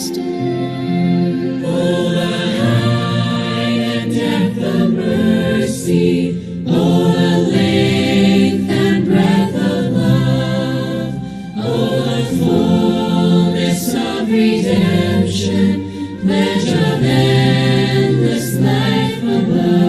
restore. Oh, the height and depth of mercy, oh, the length and breadth of love, oh, the fullness of redemption, pledge of endless life above.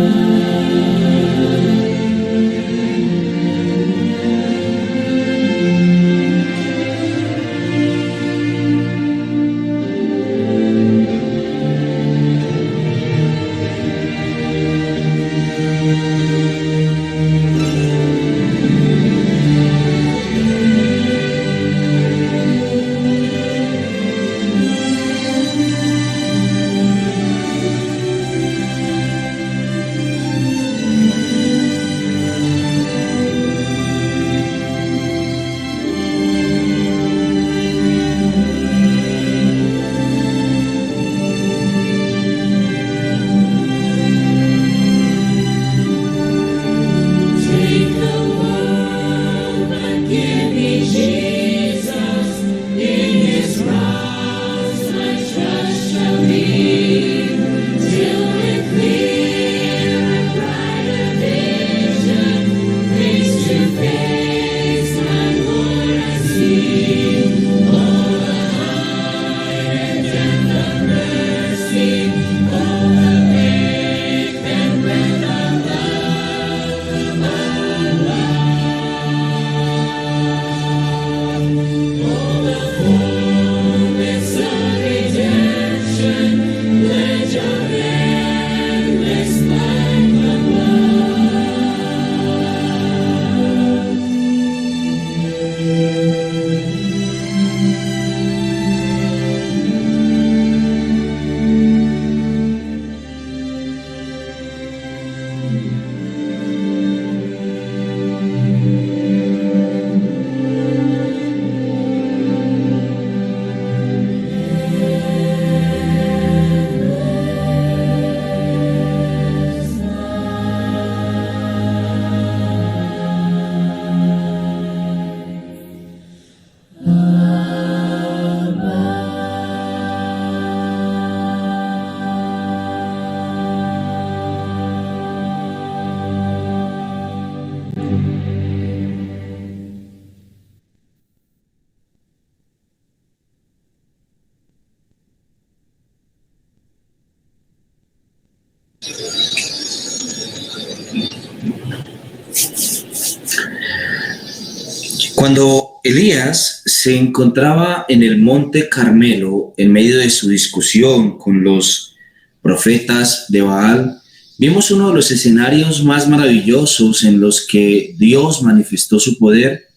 Cuando Elías se encontraba en el monte Carmelo, en medio de su discusión con los profetas de Baal, vimos uno de los escenarios más maravillosos en los que Dios manifestó su poder,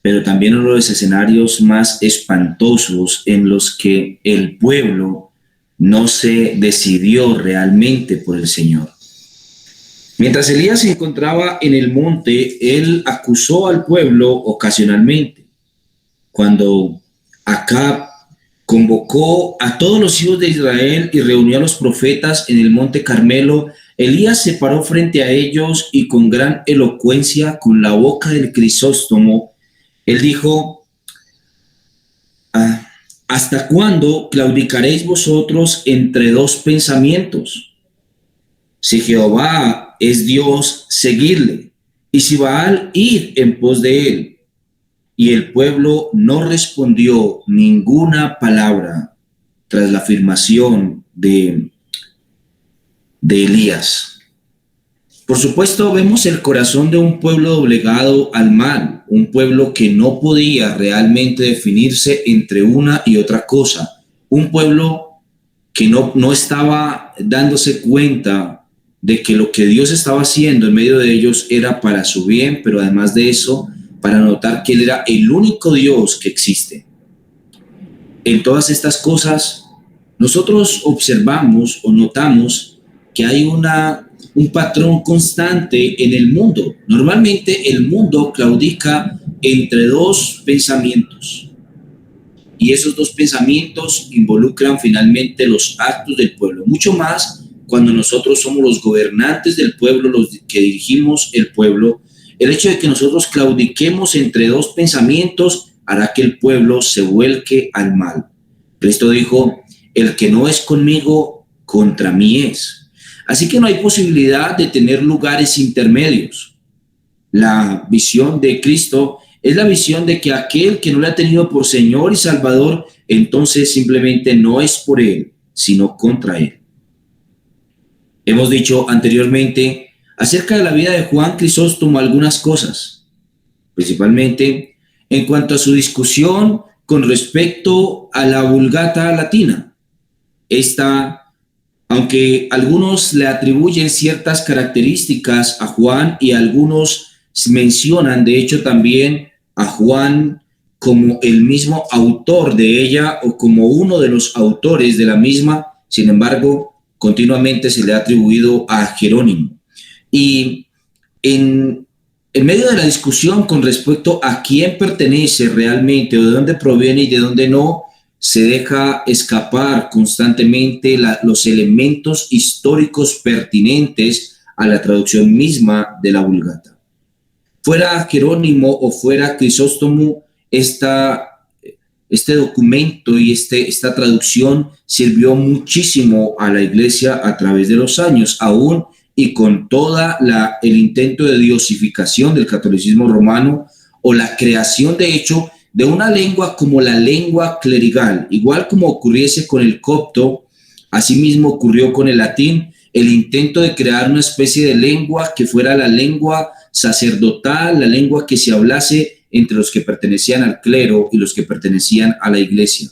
pero también uno de los escenarios más espantosos en los que el pueblo no se decidió realmente por el Señor. Mientras Elías se encontraba en el monte, él acusó al pueblo ocasionalmente. Cuando Acab convocó a todos los hijos de Israel y reunió a los profetas en el monte Carmelo, Elías se paró frente a ellos y con gran elocuencia, con la boca del Crisóstomo, él dijo: ¿hasta cuándo claudicaréis vosotros entre dos pensamientos? Si Jehová es Dios, seguidle, y si Baal, id en pos de él. Y el pueblo no respondió ninguna palabra tras la afirmación de Elías. Por supuesto, vemos el corazón de un pueblo doblegado al mal, un pueblo que no podía realmente definirse entre una y otra cosa, un pueblo que no estaba dándose cuenta de que lo que Dios estaba haciendo en medio de ellos era para su bien, pero además de eso, para notar que Él era el único Dios que existe. En todas estas cosas, nosotros observamos o notamos que hay un patrón constante en el mundo. Normalmente el mundo claudica entre dos pensamientos, y esos dos pensamientos involucran finalmente los actos del pueblo, mucho más cuando nosotros somos los gobernantes del pueblo, los que dirigimos el pueblo. El hecho de que nosotros claudiquemos entre dos pensamientos hará que el pueblo se vuelque al mal. Cristo dijo: el que no es conmigo, contra mí es. Así que no hay posibilidad de tener lugares intermedios. La visión de Cristo es la visión de que aquel que no le ha tenido por Señor y Salvador, entonces simplemente no es por Él, sino contra Él. Hemos dicho anteriormente acerca de la vida de Juan Crisóstomo algunas cosas, principalmente en cuanto a su discusión con respecto a la Vulgata latina. Esta, aunque algunos le atribuyen ciertas características a Juan y algunos mencionan de hecho también a Juan como el mismo autor de ella o como uno de los autores de la misma, sin embargo, continuamente se le ha atribuido a Jerónimo. Y en medio de la discusión con respecto a quién pertenece realmente o de dónde proviene y de dónde no, se deja escapar constantemente los elementos históricos pertinentes a la traducción misma de la Vulgata. Fuera Jerónimo o fuera Crisóstomo, este documento y esta traducción sirvió muchísimo a la Iglesia a través de los años, aún y con toda el intento de diosificación del catolicismo romano o la creación, de hecho, de una lengua como la lengua clerical, igual como ocurriese con el copto, asimismo ocurrió con el latín, el intento de crear una especie de lengua que fuera la lengua sacerdotal, la lengua que se hablase entre los que pertenecían al clero y los que pertenecían a la iglesia.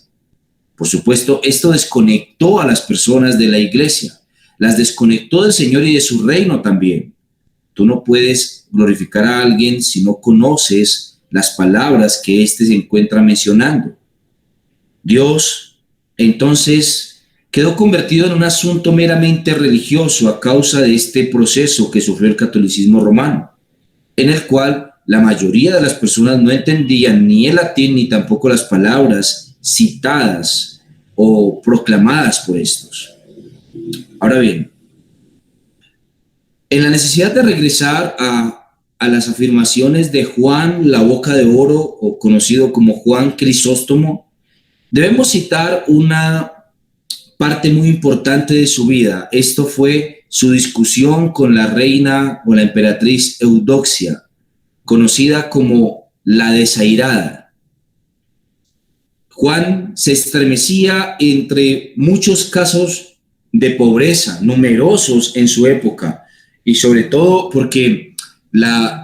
Por supuesto, esto desconectó a las personas de la iglesia, las desconectó del Señor y de su reino también. Tú no puedes glorificar a alguien si no conoces las palabras que éste se encuentra mencionando. Dios, entonces, quedó convertido en un asunto meramente religioso a causa de este proceso que sufrió el catolicismo romano, en el cual la mayoría de las personas no entendían ni el latín ni tampoco las palabras citadas o proclamadas por estos. Ahora bien, en la necesidad de regresar a las afirmaciones de Juan la Boca de Oro, o conocido como Juan Crisóstomo, debemos citar una parte muy importante de su vida. Esto fue su discusión con la reina o la emperatriz Eudoxia, conocida como la desairada. Juan se estremecía entre muchos casos de pobreza, numerosos en su época, y sobre todo porque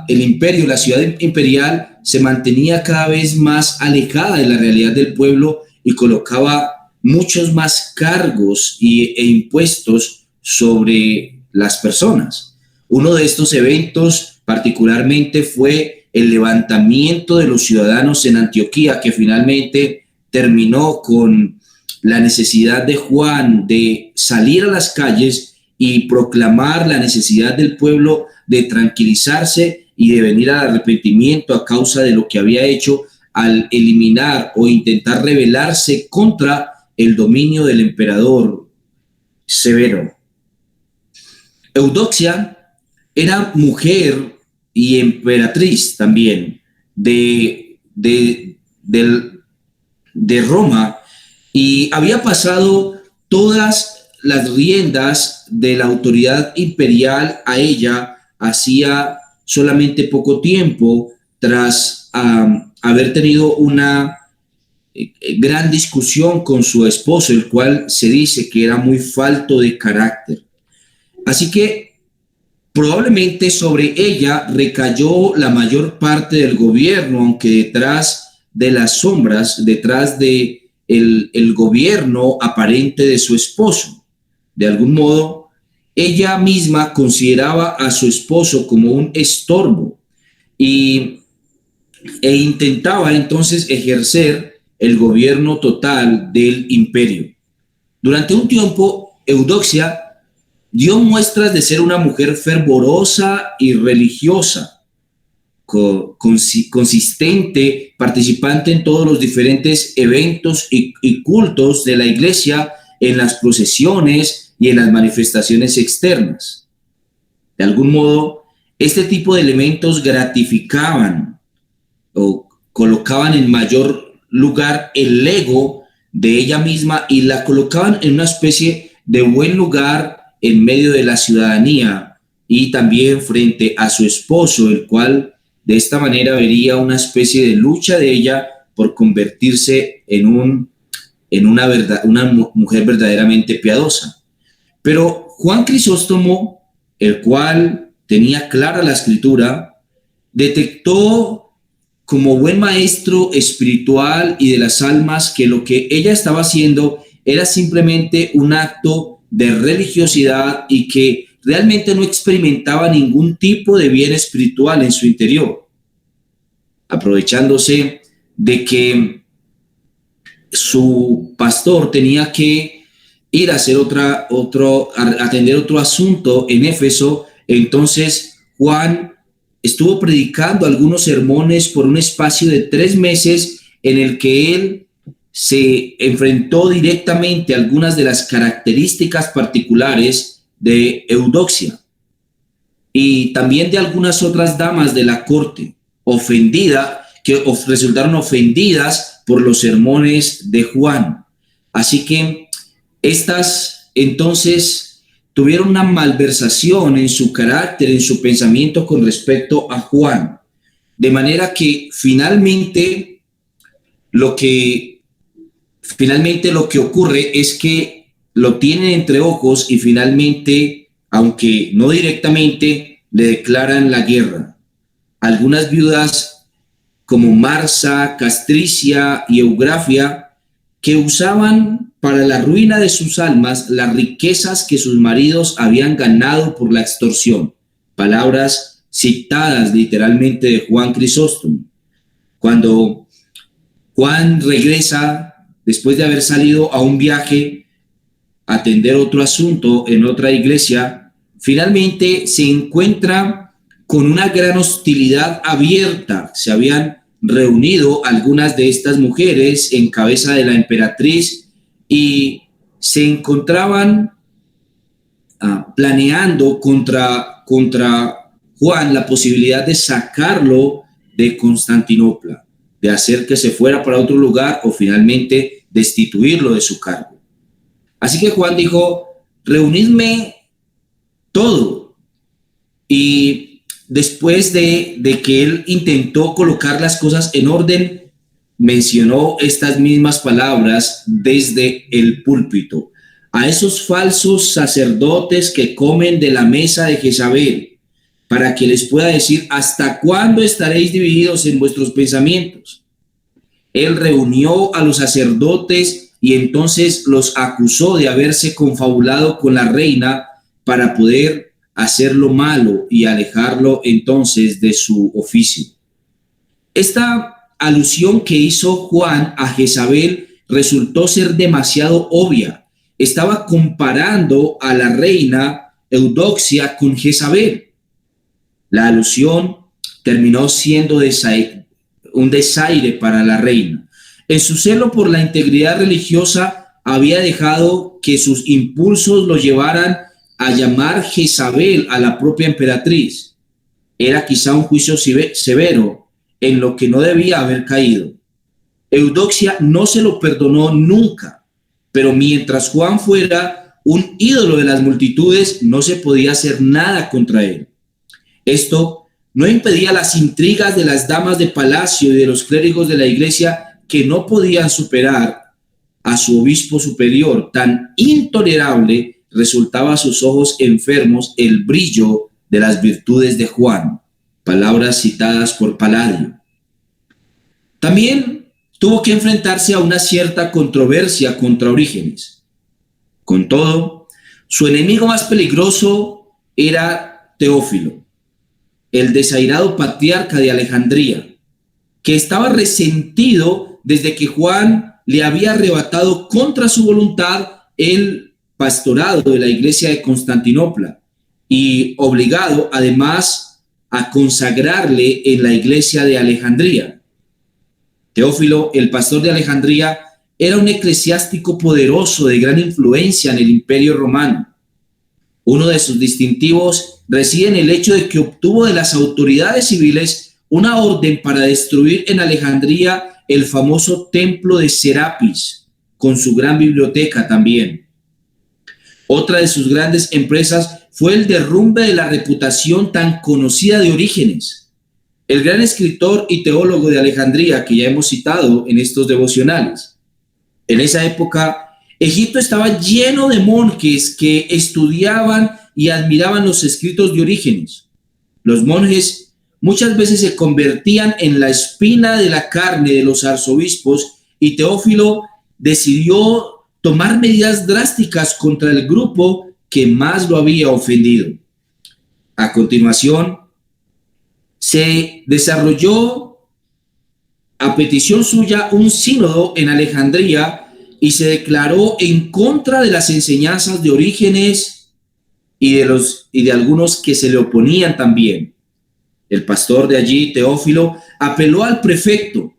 el imperio, la ciudad imperial, se mantenía cada vez más alejada de la realidad del pueblo y colocaba muchos más cargos e impuestos sobre las personas. Uno de estos eventos particularmente fue el levantamiento de los ciudadanos en Antioquía, que finalmente terminó con la necesidad de Juan de salir a las calles y proclamar la necesidad del pueblo de tranquilizarse y de venir al arrepentimiento a causa de lo que había hecho al eliminar o intentar rebelarse contra el dominio del emperador Severo. Eudoxia era mujer y emperatriz también de Roma y había pasado todas las riendas de la autoridad imperial a ella hacía solamente poco tiempo tras haber tenido una gran discusión con su esposo, el cual se dice que era muy falto de carácter. Así que probablemente sobre ella recayó la mayor parte del gobierno, aunque detrás de las sombras, detrás de el gobierno aparente de su esposo. De algún modo, ella misma consideraba a su esposo como un estorbo e intentaba entonces ejercer el gobierno total del imperio. Durante un tiempo, Eudoxia dio muestras de ser una mujer fervorosa y religiosa, consistente, participante en todos los diferentes eventos y cultos de la iglesia, en las procesiones y en las manifestaciones externas. De algún modo, este tipo de elementos gratificaban o colocaban en mayor lugar el ego de ella misma y la colocaban en una especie de buen lugar en medio de la ciudadanía y también frente a su esposo, el cual de esta manera vería una especie de lucha de ella por convertirse en una mujer verdaderamente piadosa. Pero Juan Crisóstomo, el cual tenía clara la escritura, detectó como buen maestro espiritual y de las almas que lo que ella estaba haciendo era simplemente un acto de religiosidad y que realmente no experimentaba ningún tipo de bien espiritual en su interior, aprovechándose de que su pastor tenía que ir a hacer atender otro asunto en Éfeso. Entonces Juan estuvo predicando algunos sermones por un espacio de 3 meses en el que él se enfrentó directamente a algunas de las características particulares de Eudoxia y también de algunas otras damas de la corte, que resultaron ofendidas por los sermones de Juan. Así que estas entonces tuvieron una malversación en su carácter, en su pensamiento con respecto a Juan, de manera que finalmente lo que ocurre es que lo tienen entre ojos y finalmente, aunque no directamente, le declaran la guerra. Algunas viudas como Marsa, Castricia y Eugrafia, que usaban para la ruina de sus almas las riquezas que sus maridos habían ganado por la extorsión. Palabras citadas literalmente de Juan Crisóstomo. Cuando Juan regresa, después de haber salido a un viaje a atender otro asunto en otra iglesia, finalmente se encuentra con una gran hostilidad abierta. Se habían reunido algunas de estas mujeres en cabeza de la emperatriz y se encontraban planeando contra Juan la posibilidad de sacarlo de Constantinopla, de hacer que se fuera para otro lugar o finalmente destituirlo de su cargo. Así que Juan dijo: reunidme todo. Y después de que él intentó colocar las cosas en orden, mencionó estas mismas palabras desde el púlpito: a esos falsos sacerdotes que comen de la mesa de Jezabel, para que les pueda decir: ¿hasta cuándo estaréis divididos en vuestros pensamientos? Él reunió a los sacerdotes y entonces los acusó de haberse confabulado con la reina para poder hacer lo malo y alejarlo entonces de su oficio. Esta alusión que hizo Juan a Jezabel resultó ser demasiado obvia. Estaba comparando a la reina Eudoxia con Jezabel. La alusión terminó siendo un desaire para la reina. En su celo por la integridad religiosa, había dejado que sus impulsos lo llevaran a llamar Jezabel a la propia emperatriz. Era quizá un juicio severo en lo que no debía haber caído. Eudoxia no se lo perdonó nunca, pero mientras Juan fuera un ídolo de las multitudes, no se podía hacer nada contra él. Esto no impedía las intrigas de las damas de palacio y de los clérigos de la iglesia, que no podían superar a su obispo superior. Tan intolerable resultaba a sus ojos enfermos el brillo de las virtudes de Juan. Palabras citadas por Palladio. También tuvo que enfrentarse a una cierta controversia contra Orígenes. Con todo, su enemigo más peligroso era Teófilo, el desairado patriarca de Alejandría, que estaba resentido desde que Juan le había arrebatado contra su voluntad el pastorado de la iglesia de Constantinopla y obligado además a consagrarle en la iglesia de Alejandría. Teófilo, el pastor de Alejandría, era un eclesiástico poderoso de gran influencia en el Imperio Romano. Uno de sus distintivos reside en el hecho de que obtuvo de las autoridades civiles una orden para destruir en Alejandría el famoso templo de Serapis, con su gran biblioteca también. Otra de sus grandes empresas fue el derrumbe de la reputación tan conocida de Orígenes, el gran escritor y teólogo de Alejandría que ya hemos citado en estos devocionales. En esa época, Egipto estaba lleno de monjes que estudiaban y admiraban los escritos de Orígenes. Los monjes muchas veces se convertían en la espina de la carne de los arzobispos y Teófilo decidió tomar medidas drásticas contra el grupo que más lo había ofendido. A continuación, se desarrolló a petición suya un sínodo en Alejandría y se declaró en contra de las enseñanzas de Orígenes y de algunos que se le oponían también. El pastor de allí, Teófilo, apeló al prefecto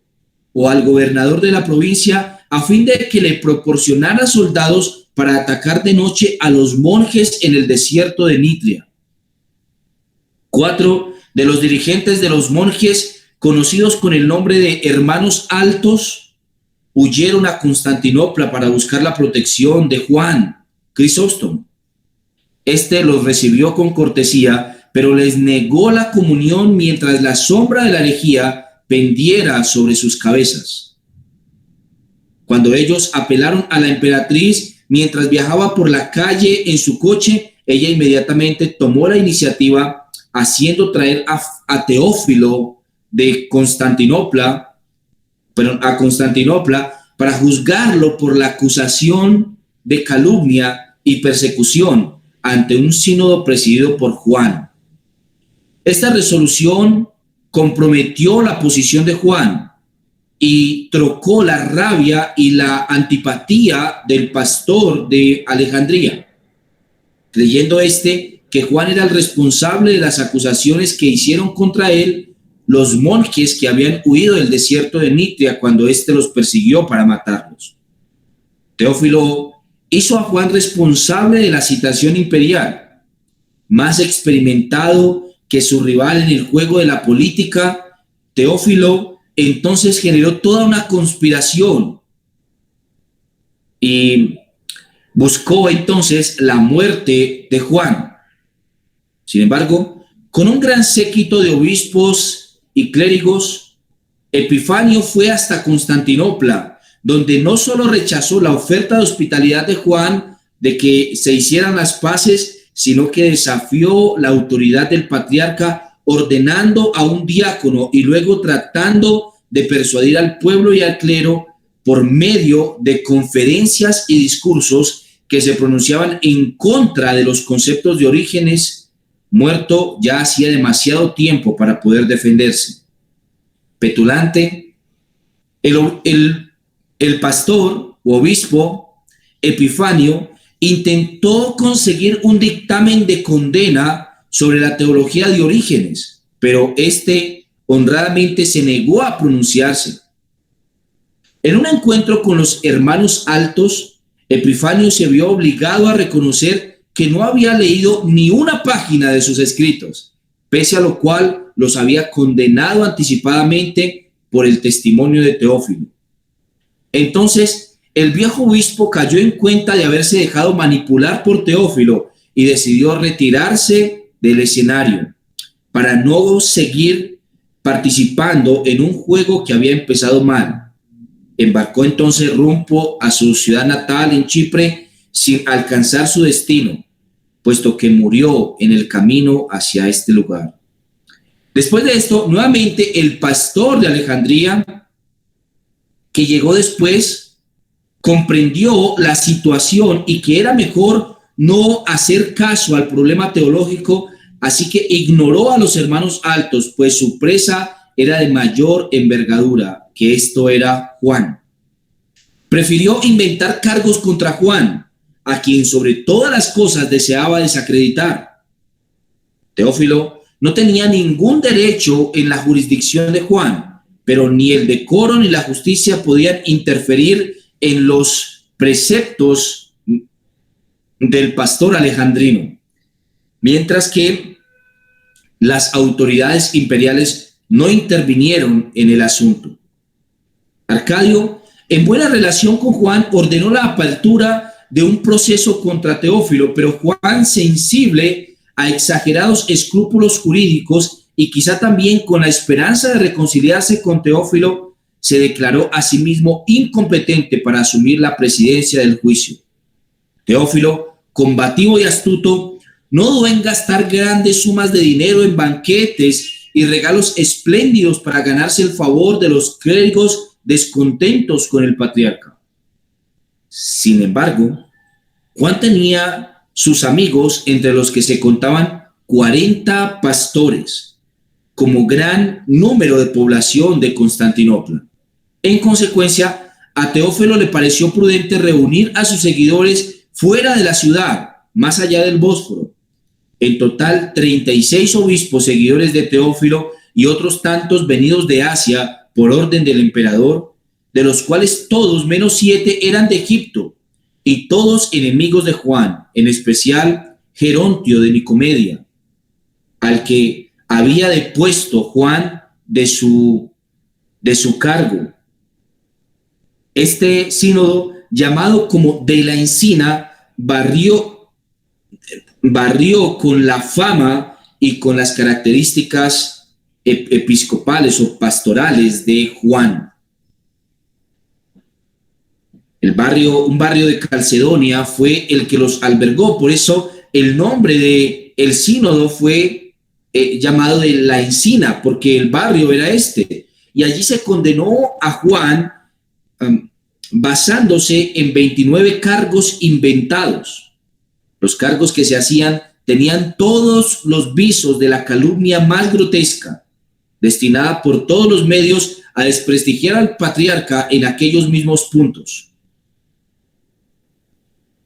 o al gobernador de la provincia a fin de que le proporcionara soldados para atacar de noche a los monjes en el desierto de Nitria. 4 de los dirigentes de los monjes, conocidos con el nombre de Hermanos Altos, huyeron a Constantinopla para buscar la protección de Juan Crisóstomo. Este los recibió con cortesía, pero les negó la comunión mientras la sombra de la herejía pendiera sobre sus cabezas. Cuando ellos apelaron a la emperatriz mientras viajaba por la calle en su coche, ella inmediatamente tomó la iniciativa, haciendo traer a Teófilo de Constantinopla, a Constantinopla para juzgarlo por la acusación de calumnia y persecución ante un sínodo presidido por Juan. Esta resolución comprometió la posición de Juan y trocó la rabia y la antipatía del pastor de Alejandría, creyendo que Juan era el responsable de las acusaciones que hicieron contra él los monjes que habían huido del desierto de Nitria cuando éste los persiguió para matarlos. Teófilo hizo a Juan responsable de la citación imperial. Más experimentado que su rival en el juego de la política, Teófilo entonces generó toda una conspiración y buscó entonces la muerte de Juan. Sin embargo, con un gran séquito de obispos y clérigos, Epifanio fue hasta Constantinopla, donde no solo rechazó la oferta de hospitalidad de Juan de que se hicieran las paces, sino que desafió la autoridad del patriarca, ordenando a un diácono y luego tratando de persuadir al pueblo y al clero por medio de conferencias y discursos que se pronunciaban en contra de los conceptos de Orígenes, muerto ya hacía demasiado tiempo para poder defenderse. Petulante, el pastor o obispo Epifanio intentó conseguir un dictamen de condena sobre la teología de Orígenes, pero este honradamente se negó a pronunciarse. En un encuentro con los hermanos altos, Epifanio se vio obligado a reconocer que no había leído ni una página de sus escritos, pese a lo cual los había condenado anticipadamente por el testimonio de Teófilo. Entonces, el viejo obispo cayó en cuenta de haberse dejado manipular por Teófilo y decidió retirarse del escenario para no seguir participando en un juego que había empezado mal. Embarcó entonces rumbo a su ciudad natal en Chipre sin alcanzar su destino, puesto que murió en el camino hacia este lugar. Después de esto, nuevamente el pastor de Alejandría, que llegó después, comprendió la situación y que era mejor no hacer caso al problema teológico, así que ignoró a los hermanos altos, pues su presa era de mayor envergadura, que esto era Juan. Prefirió inventar cargos contra Juan, a quien sobre todas las cosas deseaba desacreditar. Teófilo no tenía ningún derecho en la jurisdicción de Juan, pero ni el decoro ni la justicia podían interferir en los preceptos del pastor alejandrino, mientras que las autoridades imperiales no intervinieron en el asunto. Arcadio En buena relación con Juan, ordenó la apertura de un proceso contra Teófilo, pero Juan, sensible a exagerados escrúpulos jurídicos y quizá también con la esperanza de reconciliarse con Teófilo, se declaró a sí mismo incompetente para asumir la presidencia del juicio. Teófilo, combativo y astuto, no dudó en gastar grandes sumas de dinero en banquetes y regalos espléndidos para ganarse el favor de los clérigos descontentos con el patriarca. Sin embargo, Juan tenía sus amigos, entre los que se contaban 40 pastores, como gran número de población de Constantinopla. En consecuencia, a Teófilo le pareció prudente reunir a sus seguidores fuera de la ciudad, más allá del Bósforo. En total, 36 obispos seguidores de Teófilo y otros tantos venidos de Asia por orden del emperador, de los cuales todos menos 7 eran de Egipto, y todos enemigos de Juan, en especial Gerontio de Nicomedia, al que había depuesto Juan de su cargo. Este sínodo, llamado como de la Encina, barrió con la fama y con las características episcopales o pastorales de Juan. Un barrio de Calcedonia fue el que los albergó, por eso el nombre del sínodo fue llamado de la Encina, porque el barrio era este. Y allí se condenó a Juan basándose en 29 cargos inventados. Los cargos que se hacían tenían todos los visos de la calumnia más grotesca, destinada por todos los medios a desprestigiar al patriarca en aquellos mismos puntos.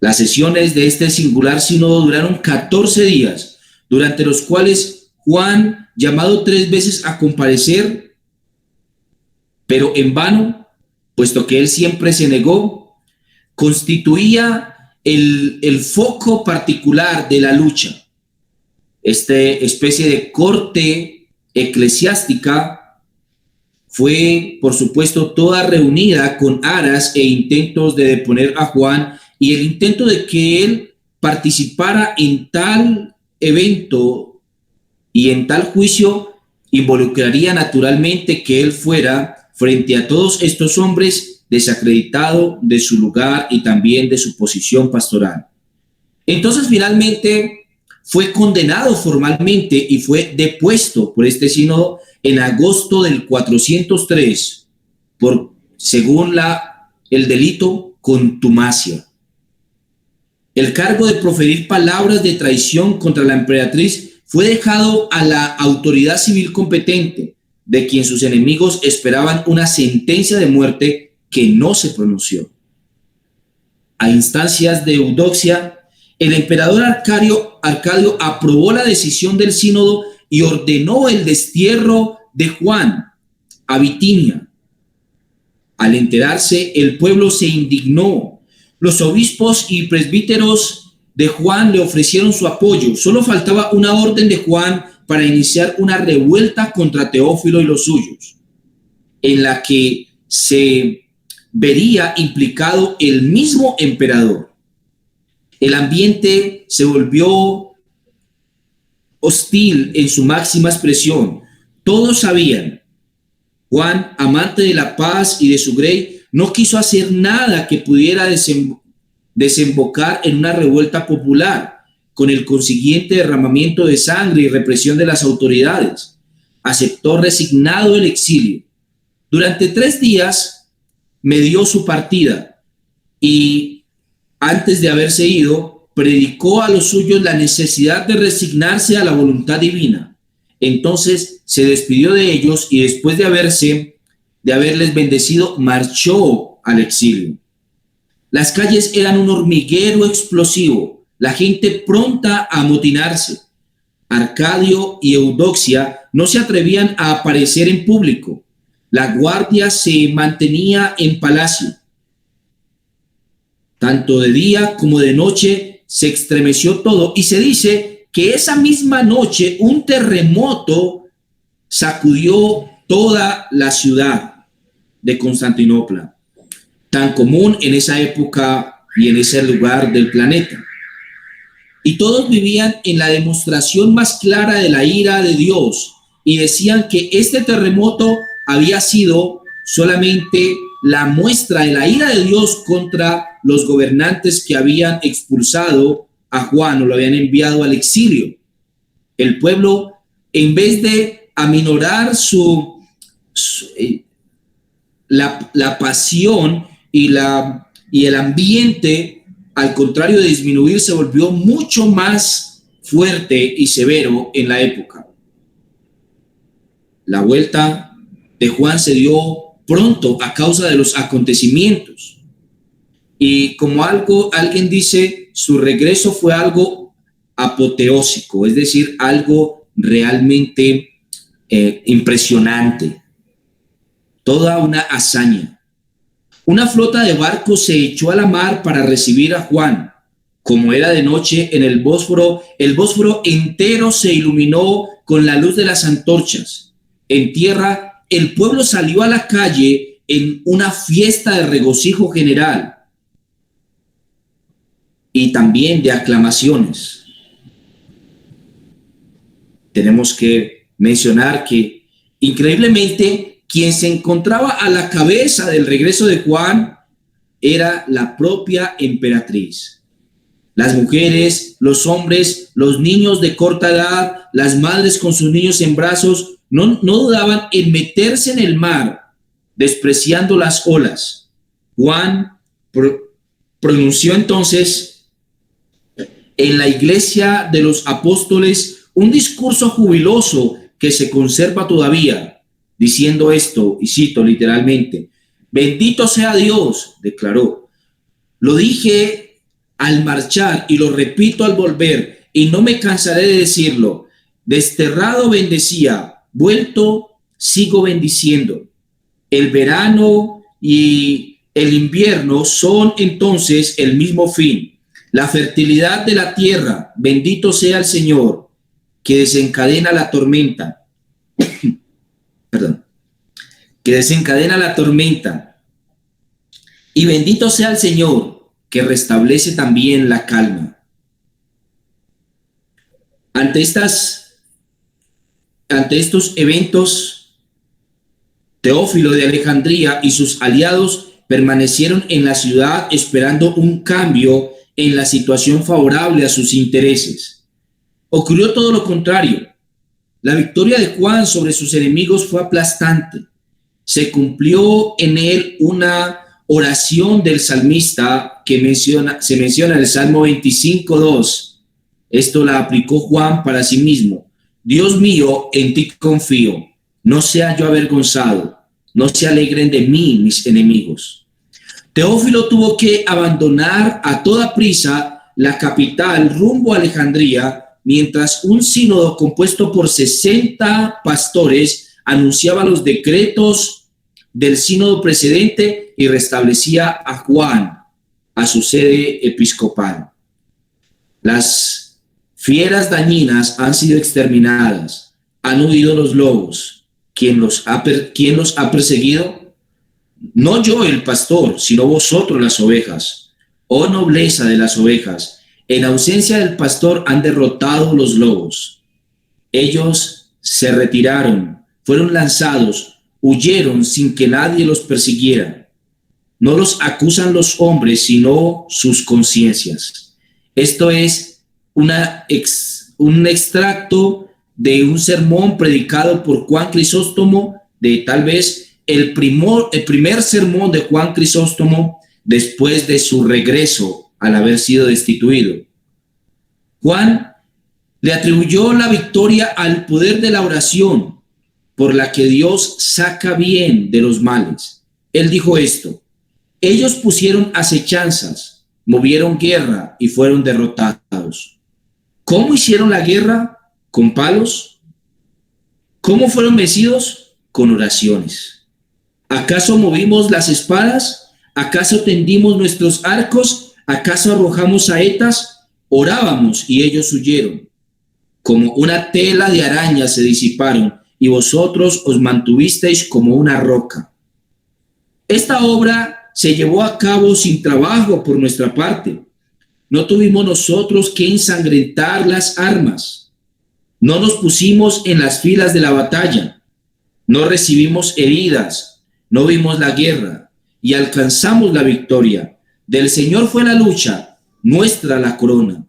Las sesiones de este singular sínodo duraron 14 días, durante los cuales Juan, llamado 3 veces a comparecer, pero en vano, puesto que él siempre se negó, constituía el foco particular de la lucha. Esta especie de corte eclesiástica fue, por supuesto, toda reunida con aras e intentos de deponer a Juan, y el intento de que él participara en tal evento y en tal juicio involucraría naturalmente que él fuera, frente a todos estos hombres, desacreditado de su lugar y también de su posición pastoral. Entonces, finalmente, fue condenado formalmente y fue depuesto por este sínodo en agosto del 403 según el delito contumacia. El cargo de proferir palabras de traición contra la emperatriz fue dejado a la autoridad civil competente, de quien sus enemigos esperaban una sentencia de muerte que no se pronunció. A instancias de Eudoxia, el emperador Arcadio aprobó la decisión del sínodo y ordenó el destierro de Juan a Bitinia. Al enterarse, el pueblo se indignó. Los obispos y presbíteros de Juan le ofrecieron su apoyo. Solo faltaba una orden de Juan para iniciar una revuelta contra Teófilo y los suyos, en la que se vería implicado el mismo emperador. El ambiente se volvió hostil en su máxima expresión. Todos sabían. Juan, amante de la paz y de su grey, no quiso hacer nada que pudiera desembocar en una revuelta popular, con el consiguiente derramamiento de sangre y represión de las autoridades. Aceptó resignado el exilio. Durante 3 días medió su partida y, antes de haberse ido, predicó a los suyos la necesidad de resignarse a la voluntad divina. Entonces se despidió de ellos y, después de haberles bendecido, marchó al exilio. Las calles eran un hormiguero explosivo, la gente pronta a amotinarse. Arcadio y Eudoxia no se atrevían a aparecer en público. La guardia se mantenía en palacio. Tanto de día como de noche se estremeció todo, y se dice que esa misma noche un terremoto sacudió toda la ciudad de Constantinopla. tan común en esa época y en ese lugar del planeta. Y todos vivían en la demostración más clara de la ira de Dios y decían que este terremoto había sido solamente la muestra de la ira de Dios contra los gobernantes que habían expulsado a Juan o lo habían enviado al exilio. El pueblo, en vez de aminorar la pasión y el ambiente, al contrario de disminuir, se volvió mucho más fuerte y severo en la época. La vuelta de Juan se dio pronto a causa de los acontecimientos. Y como alguien dice, su regreso fue algo apoteósico, es decir, algo realmente impresionante. Toda una hazaña. Una flota de barcos se echó a la mar para recibir a Juan. Como era de noche en el Bósforo entero se iluminó con la luz de las antorchas. En tierra, el pueblo salió a la calle en una fiesta de regocijo general y también de aclamaciones. Tenemos que mencionar que, increíblemente, quien se encontraba a la cabeza del regreso de Juan era la propia emperatriz. Las mujeres, los hombres, los niños de corta edad, las madres con sus niños en brazos, no dudaban en meterse en el mar, despreciando las olas. Juan pronunció entonces en la iglesia de los apóstoles un discurso jubiloso que se conserva todavía, diciendo esto, y cito literalmente: bendito sea Dios, declaró. Lo dije al marchar y lo repito al volver, y no me cansaré de decirlo. Desterrado bendecía, vuelto sigo bendiciendo. El verano y el invierno son entonces el mismo fin. La fertilidad de la tierra, bendito sea el Señor, que desencadena la tormenta. Que desencadena la tormenta. Y bendito sea el Señor, que restablece también la calma. Ante estos eventos, Teófilo de Alejandría y sus aliados permanecieron en la ciudad esperando un cambio en la situación favorable a sus intereses. Ocurrió todo lo contrario. La victoria de Juan sobre sus enemigos fue aplastante. Se cumplió en él una oración del salmista que se menciona en el Salmo 25:2. Esto la aplicó Juan para sí mismo. Dios mío, en ti confío. No sea yo avergonzado. No se alegren de mí mis enemigos. Teófilo tuvo que abandonar a toda prisa la capital rumbo a Alejandría, mientras un sínodo compuesto por 60 pastores anunciaba los decretos del sínodo precedente y restablecía a Juan a su sede episcopal. Las fieras dañinas han sido exterminadas, han huido los lobos. ¿Quién los ha perseguido? No yo el pastor, sino vosotros las ovejas. Oh nobleza de las ovejas, en ausencia del pastor han derrotado los lobos. Ellos se retiraron, fueron lanzados, huyeron sin que nadie los persiguiera. No los acusan los hombres, sino sus conciencias. Esto es un extracto de un sermón predicado por Juan Crisóstomo, de tal vez el primer sermón de Juan Crisóstomo después de su regreso al haber sido destituido. Juan le atribuyó la victoria al poder de la oración, por la que Dios saca bien de los males. Él dijo esto: ellos pusieron acechanzas, movieron guerra y fueron derrotados. ¿Cómo hicieron la guerra? ¿Con palos? ¿Cómo fueron vencidos? Con oraciones. ¿Acaso movimos las espadas? ¿Acaso tendimos nuestros arcos? ¿Acaso arrojamos saetas? Orábamos y ellos huyeron. Como una tela de araña se disiparon y vosotros os mantuvisteis como una roca. Esta obra se llevó a cabo sin trabajo por nuestra parte. No tuvimos nosotros que ensangrentar las armas. No nos pusimos en las filas de la batalla. No recibimos heridas. No vimos la guerra y alcanzamos la victoria. Del Señor fue la lucha, nuestra la corona.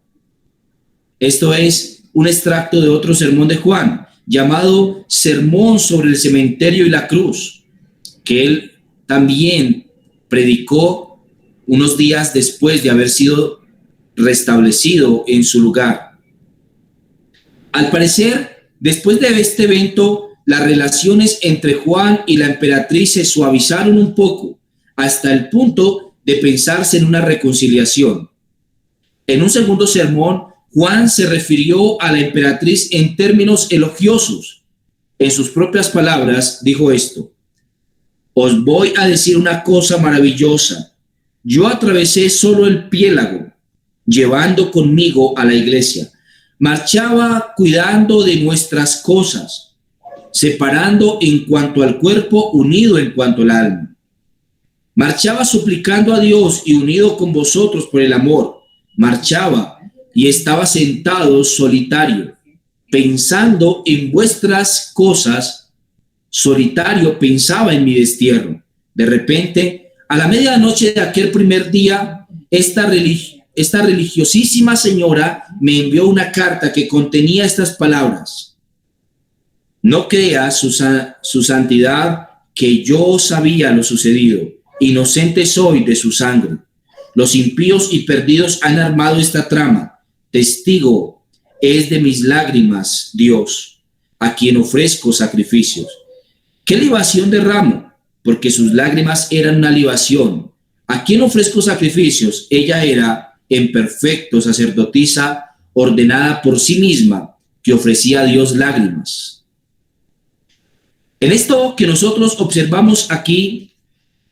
Esto es un extracto de otro sermón de Juan, llamado Sermón sobre el cementerio y la cruz, que él también predicó unos días después de haber sido restablecido en su lugar. Al parecer, después de este evento, las relaciones entre Juan y la emperatriz se suavizaron un poco, hasta el punto de pensarse en una reconciliación. En un segundo sermón, Juan se refirió a la emperatriz en términos elogiosos. En sus propias palabras, dijo esto: os voy a decir una cosa maravillosa. Yo atravesé solo el piélago, llevando conmigo a la iglesia. Marchaba cuidando de nuestras cosas, separando en cuanto al cuerpo, unido en cuanto al alma. Marchaba suplicando a Dios y unido con vosotros por el amor. Marchaba y estaba sentado solitario, pensando en vuestras cosas. Solitario pensaba en mi destierro. De repente, a la medianoche de aquel primer día, esta religiosísima señora me envió una carta que contenía estas palabras: no crea su santidad que yo sabía lo sucedido. Inocente soy de su sangre. Los impíos y perdidos han armado esta trama. Testigo es de mis lágrimas, Dios, a quien ofrezco sacrificios. ¿Qué libación derramo? Porque sus lágrimas eran una libación. ¿A quién ofrezco sacrificios? Ella era en perfecto sacerdotisa, ordenada por sí misma, que ofrecía a Dios lágrimas. En esto que nosotros observamos aquí,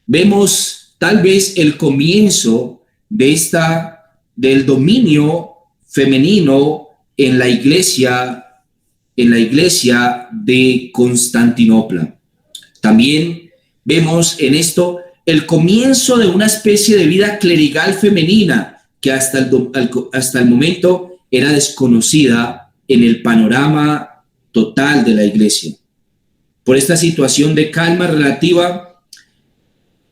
vemos tal vez el comienzo del dominio femenino en la iglesia de Constantinopla. También vemos en esto el comienzo de una especie de vida clerical femenina que hasta el momento era desconocida en el panorama total de la iglesia. Por esta situación de calma relativa,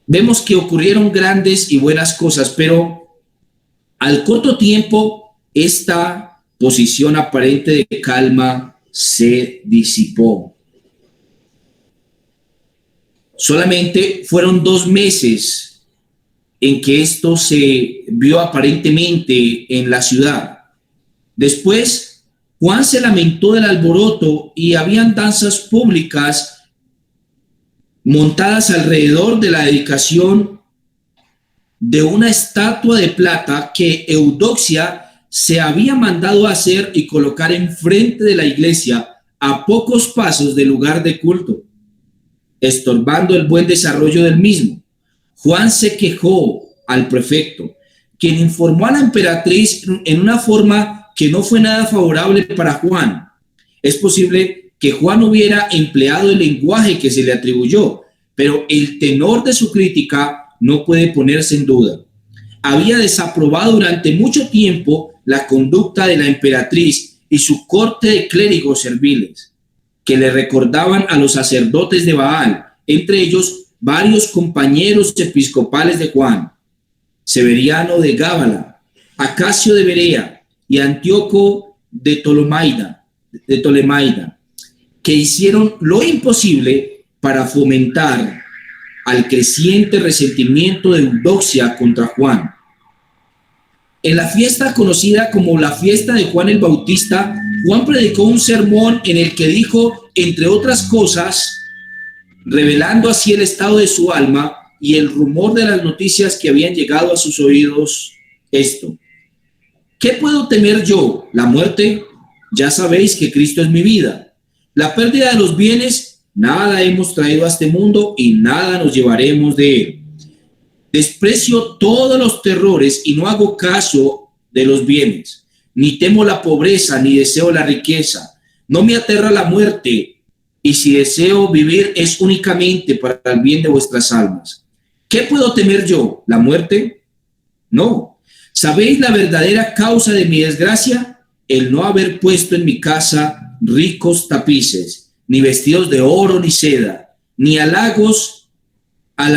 vemos que ocurrieron grandes y buenas cosas, pero al corto tiempo esta posición aparente de calma se disipó. Solamente fueron 2 meses en que esto se vio aparentemente en la ciudad. Después, Juan se lamentó del alboroto y habían danzas públicas montadas alrededor de la dedicación de una estatua de plata que Eudoxia se había mandado hacer y colocar enfrente de la iglesia a pocos pasos del lugar de culto, estorbando el buen desarrollo del mismo. Juan se quejó al prefecto, quien informó a la emperatriz en una forma que no fue nada favorable para Juan. Es posible que Juan hubiera empleado el lenguaje que se le atribuyó, pero el tenor de su crítica no puede ponerse en duda. Había desaprobado durante mucho tiempo la conducta de la emperatriz y su corte de clérigos serviles, que le recordaban a los sacerdotes de Baal, entre ellos varios compañeros episcopales de Juan: Severiano de Gábala, Acacio de Berea y Antíoco de Ptolemaida, que hicieron lo imposible para fomentar al creciente resentimiento de Eudoxia contra Juan. En la fiesta conocida como la fiesta de Juan el Bautista, Juan predicó un sermón en el que dijo, entre otras cosas, revelando así el estado de su alma y el rumor de las noticias que habían llegado a sus oídos, esto: ¿qué puedo temer yo? ¿La muerte? Ya sabéis que Cristo es mi vida. La pérdida de los bienes, nada hemos traído a este mundo y nada nos llevaremos de él. Desprecio todos los terrores y no hago caso de los bienes. Ni temo la pobreza, ni deseo la riqueza. No me aterra la muerte, y si deseo vivir es únicamente para el bien de vuestras almas. ¿Qué puedo temer yo? ¿La muerte? No. ¿Sabéis la verdadera causa de mi desgracia? El no haber puesto en mi casa ricos tapices, ni vestidos de oro ni seda, ni halagos a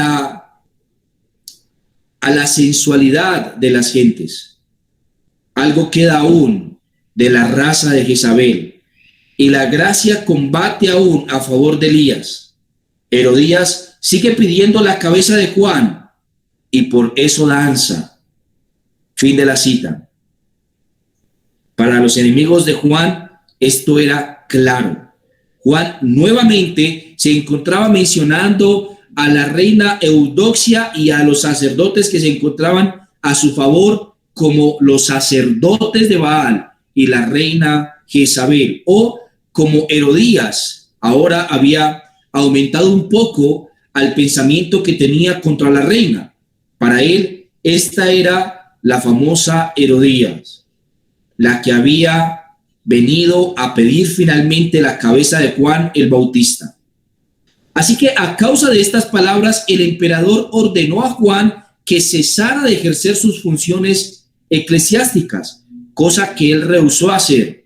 la sensualidad de las gentes. Algo queda aún de la raza de Jezabel, y la gracia combate aún a favor de Elías. Herodías sigue pidiendo la cabeza de Juan, y por eso danza. Fin de la cita. Para los enemigos de Juan, esto era claro. Juan nuevamente se encontraba mencionando a la reina Eudoxia y a los sacerdotes que se encontraban a su favor como los sacerdotes de Baal y la reina Jezabel, o como Herodías ahora había aumentado un poco al pensamiento que tenía contra la reina. Para él, esta era la famosa Herodías, la que había venido a pedir finalmente la cabeza de Juan el Bautista. Así que a causa de estas palabras, el emperador ordenó a Juan que cesara de ejercer sus funciones eclesiásticas, cosa que él rehusó hacer.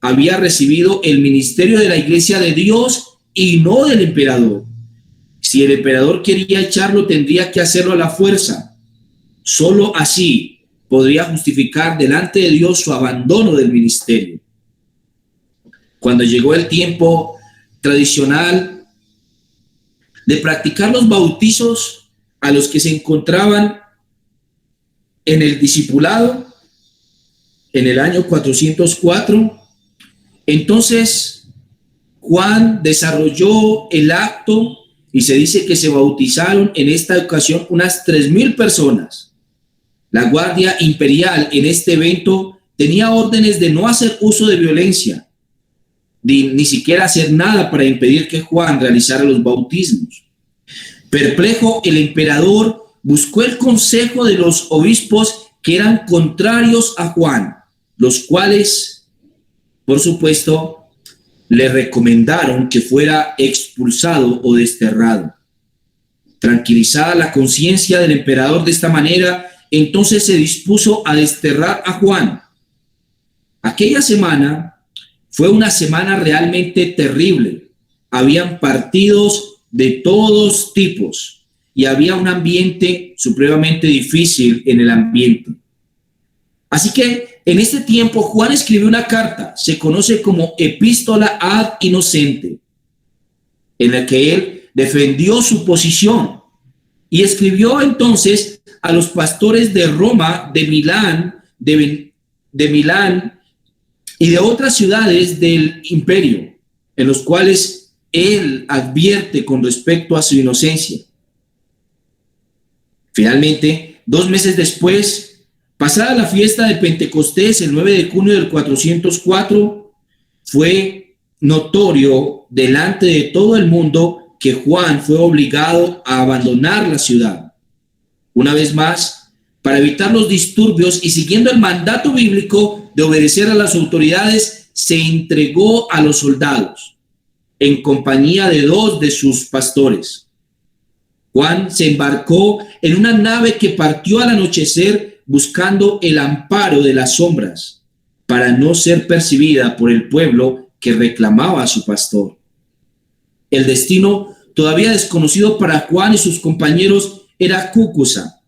Había recibido el ministerio de la iglesia de Dios y no del emperador. Si el emperador quería echarlo, tendría que hacerlo a la fuerza. Solo así podría justificar delante de Dios su abandono del ministerio. Cuando llegó el tiempo tradicional de practicar los bautizos a los que se encontraban en el discipulado, en el año 404, entonces Juan desarrolló el acto y se dice que se bautizaron en esta ocasión unas 3,000 personas. La Guardia Imperial en este evento tenía órdenes de no hacer uso de violencia, ni siquiera hacer nada para impedir que Juan realizara los bautismos. Perplejo, el emperador buscó el consejo de los obispos que eran contrarios a Juan, los cuales, por supuesto, le recomendaron que fuera expulsado o desterrado. Tranquilizada la conciencia del emperador de esta manera, entonces se dispuso a desterrar a Juan. Aquella semana fue una semana realmente terrible. Habían partidos de todos tipos y había un ambiente supremamente difícil en el ambiente. Así que en este tiempo Juan escribió una carta, se conoce como Epístola ad Innocente, en la que él defendió su posición y escribió entonces a los pastores de Roma, de Milán, de Milán y de otras ciudades del imperio, en los cuales él advierte con respecto a su inocencia. Finalmente, 2 meses después, pasada la fiesta de Pentecostés, el 9 de junio del 404, fue notorio delante de todo el mundo que Juan fue obligado a abandonar la ciudad. Una vez más, para evitar los disturbios y siguiendo el mandato bíblico de obedecer a las autoridades, se entregó a los soldados en compañía de 2 de sus pastores. Juan se embarcó en una nave que partió al anochecer buscando el amparo de las sombras para no ser percibida por el pueblo que reclamaba a su pastor. El destino todavía desconocido para Juan y sus compañeros era Cúcusa,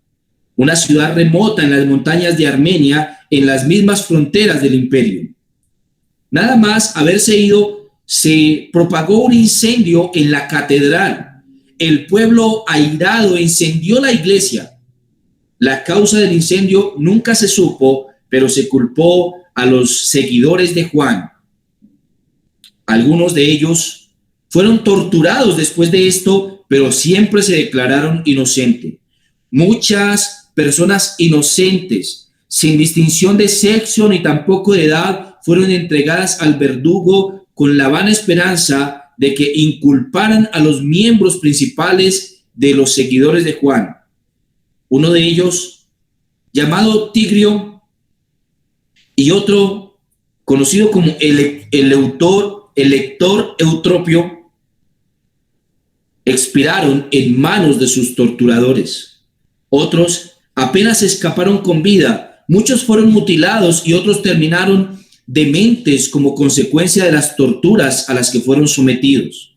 una ciudad remota en las montañas de Armenia, en las mismas fronteras del imperio. Nada más haberse ido, se propagó un incendio en la catedral. El pueblo airado incendió la iglesia. La causa del incendio nunca se supo, pero se culpó a los seguidores de Juan. Algunos de ellos fueron torturados después de esto, pero siempre se declararon inocentes. Muchas personas inocentes, sin distinción de sexo ni tampoco de edad, fueron entregadas al verdugo con la vana esperanza de que inculparan a los miembros principales de los seguidores de Juan. Uno de ellos, llamado Tigrio, y otro conocido como el lector Eutropio, expiraron en manos de sus torturadores. Otros apenas escaparon con vida, muchos fueron mutilados y otros terminaron dementes como consecuencia de las torturas a las que fueron sometidos.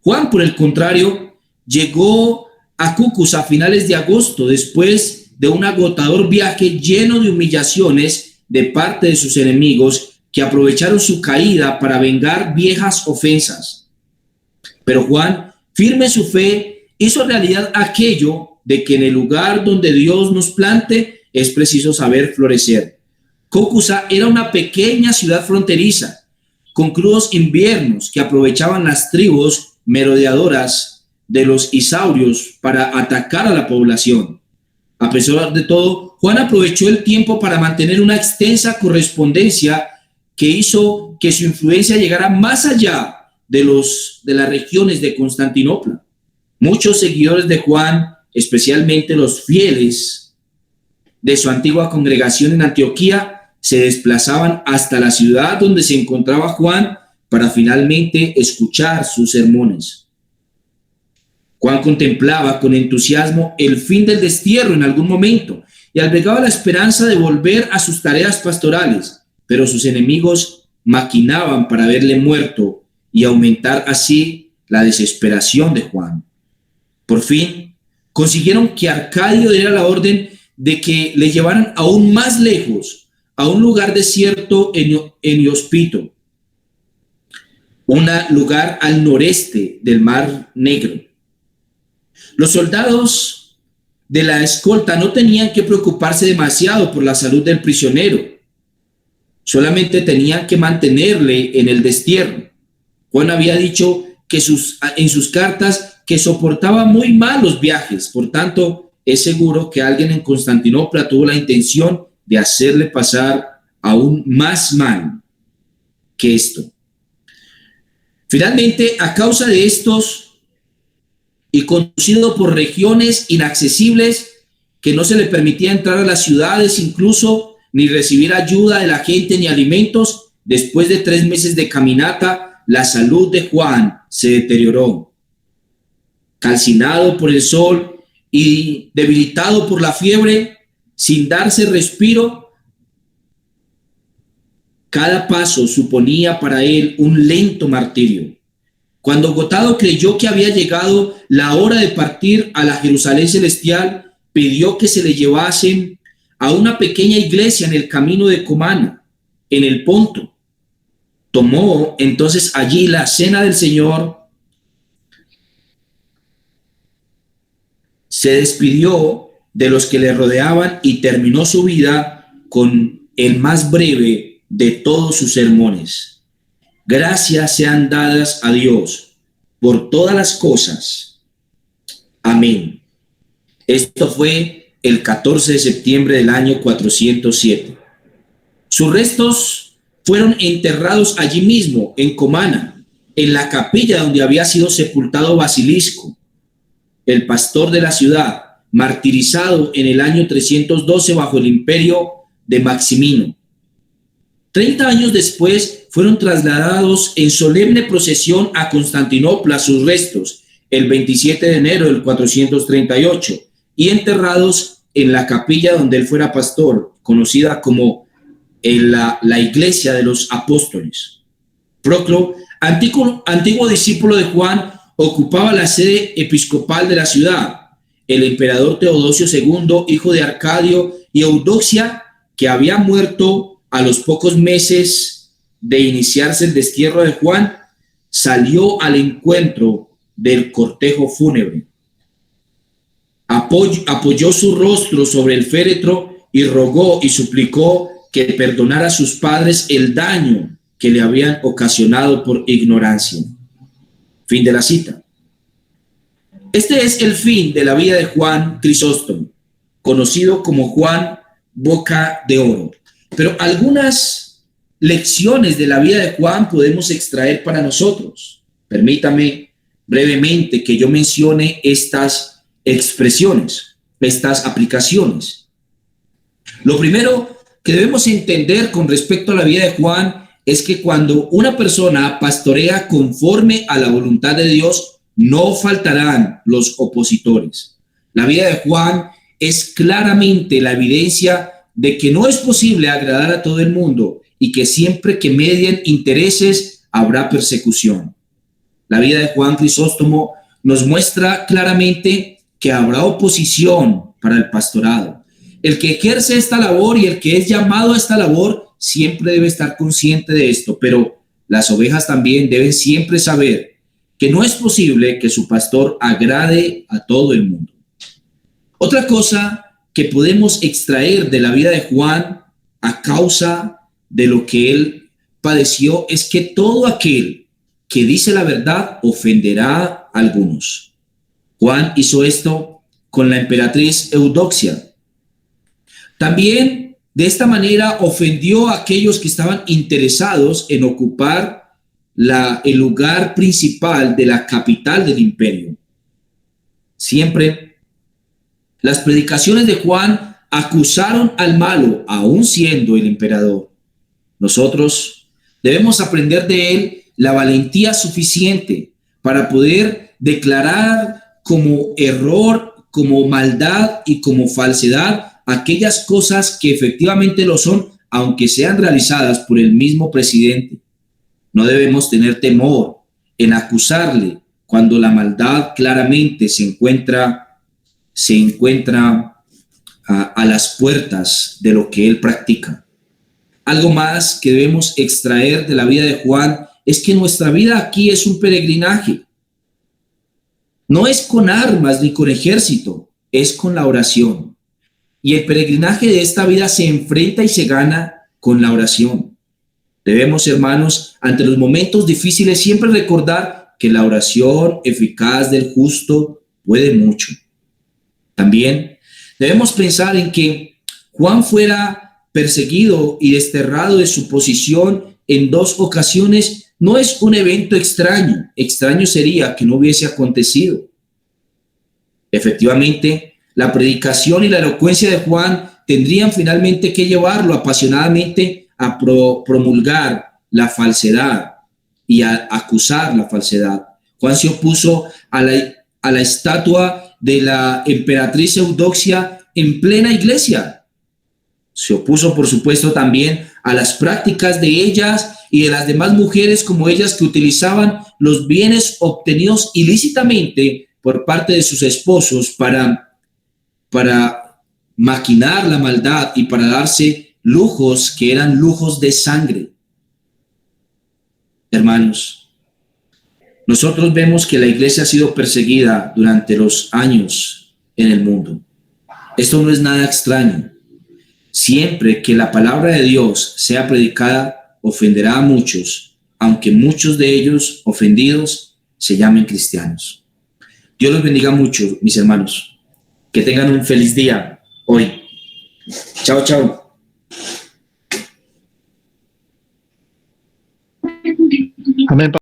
Juan, por el contrario, llegó a Cúcuta a finales de agosto, después de un agotador viaje lleno de humillaciones de parte de sus enemigos que aprovecharon su caída para vengar viejas ofensas. Pero Juan, firme en su fe, hizo realidad aquello de que en el lugar donde Dios nos plante es preciso saber florecer. Cúcuta era una pequeña ciudad fronteriza, con crudos inviernos que aprovechaban las tribus merodeadoras de los isaurios para atacar a la población. A pesar de todo, Juan aprovechó el tiempo para mantener una extensa correspondencia que hizo que su influencia llegara más allá de las regiones de Constantinopla. Muchos seguidores de Juan, especialmente los fieles de su antigua congregación en Antioquía, se desplazaban hasta la ciudad donde se encontraba Juan para finalmente escuchar sus sermones. Juan contemplaba con entusiasmo el fin del destierro en algún momento y albergaba la esperanza de volver a sus tareas pastorales, pero sus enemigos maquinaban para verle muerto y aumentar así la desesperación de Juan. Por fin, consiguieron que Arcadio diera la orden de que le llevaran aún más lejos, a un lugar desierto en Hiospito, un lugar al noreste del Mar Negro. Los soldados de la escolta no tenían que preocuparse demasiado por la salud del prisionero, solamente tenían que mantenerle en el destierro. Juan había dicho que en sus cartas que soportaba muy mal los viajes, por tanto, es seguro que alguien en Constantinopla tuvo la intención de hacerle pasar aún más mal que esto. Finalmente, a causa de estos y conducido por regiones inaccesibles que no se le permitía entrar a las ciudades incluso, ni recibir ayuda de la gente ni alimentos, después de 3 meses de caminata, la salud de Juan se deterioró. Calcinado por el sol y debilitado por la fiebre, sin darse respiro, cada paso suponía para él un lento martirio. Cuando agotado creyó que había llegado la hora de partir a la Jerusalén celestial, pidió que se le llevasen a una pequeña iglesia en el camino de Comana, en el Ponto. Tomó entonces allí la cena del Señor, se despidió de los que le rodeaban y terminó su vida con el más breve de todos sus sermones. Gracias sean dadas a Dios por todas las cosas. Amén. Esto fue el 14 de septiembre del año 407. Sus restos fueron enterrados allí mismo, en Comana, en la capilla donde había sido sepultado Basilisco, el pastor de la ciudad, martirizado en el año 312 bajo el imperio de Maximino. 30 años después fueron trasladados en solemne procesión a Constantinopla sus restos, el 27 de enero del 438, y enterrados en la capilla donde él fuera pastor, conocida como la Iglesia de los Apóstoles. Proclo, antiguo discípulo de Juan, ocupaba la sede episcopal de la ciudad. El emperador Teodosio II, hijo de Arcadio y Eudoxia, que había muerto a los pocos meses de iniciarse el destierro de Juan, salió al encuentro del cortejo fúnebre. Apoyó su rostro sobre el féretro y rogó y suplicó que perdonara a sus padres el daño que le habían ocasionado por ignorancia. Fin de la cita. Este es el fin de la vida de Juan Crisóstomo, conocido como Juan Boca de Oro. Pero algunas lecciones de la vida de Juan podemos extraer para nosotros. Permítame brevemente que yo mencione estas expresiones, estas aplicaciones. Lo primero que debemos entender con respecto a la vida de Juan es que cuando una persona pastorea conforme a la voluntad de Dios, no faltarán los opositores. La vida de Juan es claramente la evidencia de que no es posible agradar a todo el mundo y que siempre que medien intereses habrá persecución. La vida de Juan Crisóstomo nos muestra claramente que habrá oposición para el pastorado. El que ejerce esta labor y el que es llamado a esta labor siempre debe estar consciente de esto, pero las ovejas también deben siempre saber que no es posible que su pastor agrade a todo el mundo. Otra cosa que podemos extraer de la vida de Juan a causa de lo que él padeció es que todo aquel que dice la verdad ofenderá a algunos. Juan hizo esto con la emperatriz Eudoxia. También de esta manera ofendió a aquellos que estaban interesados en ocupar el lugar principal de la capital del imperio. Siempre las predicaciones de Juan acusaron al malo, aun siendo el emperador. Nosotros debemos aprender de él la valentía suficiente para poder declarar como error, como maldad y como falsedad aquellas cosas que efectivamente lo son, aunque sean realizadas por el mismo presidente. No debemos tener temor en acusarle cuando la maldad claramente se encuentra a las puertas de lo que él practica. Algo más que debemos extraer de la vida de Juan es que nuestra vida aquí es un peregrinaje. No es con armas ni con ejército, es con la oración. Y el peregrinaje de esta vida se enfrenta y se gana con la oración. Debemos, hermanos, ante los momentos difíciles siempre recordar que la oración eficaz del justo puede mucho. También debemos pensar en que Juan fuera perseguido y desterrado de su posición en 2 ocasiones no es un evento extraño. Extraño sería que no hubiese acontecido. Efectivamente, la predicación y la elocuencia de Juan tendrían finalmente que llevarlo apasionadamente a promulgar la falsedad y a acusar la falsedad. Juan se opuso a la estatua de la emperatriz Eudoxia en plena iglesia. Se opuso, por supuesto, también a las prácticas de ellas y de las demás mujeres como ellas que utilizaban los bienes obtenidos ilícitamente por parte de sus esposos para maquinar la maldad y para darse lujos que eran lujos de sangre. Hermanos, nosotros vemos que la iglesia ha sido perseguida durante los años en el mundo. Esto no es nada extraño. Siempre que la palabra de Dios sea predicada, ofenderá a muchos, aunque muchos de ellos ofendidos se llamen cristianos. Dios los bendiga mucho, mis hermanos. Que tengan un feliz día hoy. Chao, chao. Amén.